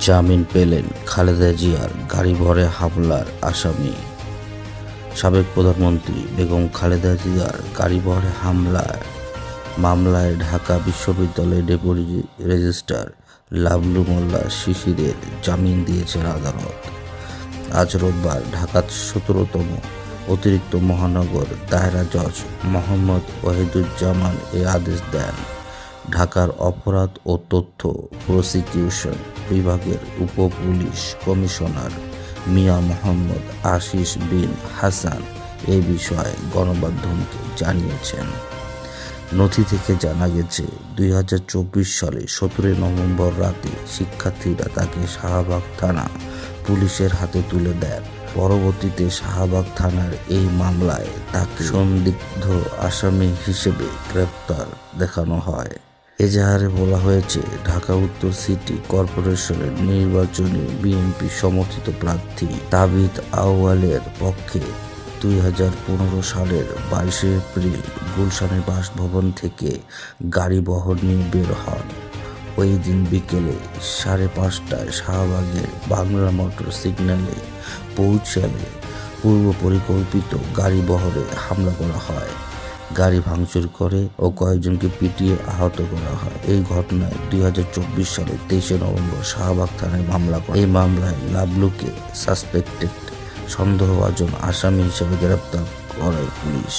জামিন পেলেন খালেদা জিয়ার গাড়ি ভরে হামলার আসামি। সাবেক প্রধানমন্ত্রী বেগম খালেদা জিয়ার গাড়ি ভরে হামলার মামলায় ঢাকা বিশ্ববিদ্যালয়ের ডেপুটি রেজিস্ট্রার লাবলু মোল্লা শিশিরের জামিন দিয়েছেন আদালত। আজ রোববার ঢাকার 17তম অতিরিক্ত মহানগর দায়রা জজ মোহাম্মদ ওয়াহিদুজ্জামান এ আদেশ দেন। ঢাকার অপরাধ ও তথ্য প্রসিকিউশন বিভাগের উপপুলিশ কমিশনার মিয়া মোহাম্মদ আশিস বিন হাসান এ বিষয়ে গণমাধ্যমকে জানিয়েছেন। নথি থেকে জানা গেছে, 2024 সালে 17 নভেম্বর রাতে শিক্ষার্থীরা তাকে শাহবাগ থানা পুলিশের হাতে তুলে দেন। পরবর্তীতে শাহবাগ থানার এই মামলায় তাকে সন্দিগ্ধ আসামি হিসেবে গ্রেপ্তার দেখানো হয়। এজাহারে বলা হয়েছে, ঢাকা উত্তর সিটি কর্পোরেশনের নির্বাচনী বিএনপি সমর্থিত প্রার্থী তাবিথ আউয়ালের পক্ষে 2015 সালের 22 এপ্রিল গুলশানের বাসভবন থেকে গাড়ি বহর নিয়ে বের হন। ওই দিন বিকেলে 5:30টায় শাহবাগের বাংলা মোটর সিগন্যালে পৌঁছালে পূর্ব পরিকল্পিত গাড়ি বহরে হামলা করা হয়। গাড়ি ভাঙচুর করে ও কয়েকজনকে পিটিয়ে আহত করা হয়। এই ঘটনায় 2024 সালের 23 নভেম্বর শাহবাগ থানায় মামলা করে। এই মামলায় লাবলুকে সাসপেক্টেড সন্দেহভাজন আসামি হিসেবে গ্রেপ্তার করে পুলিশ।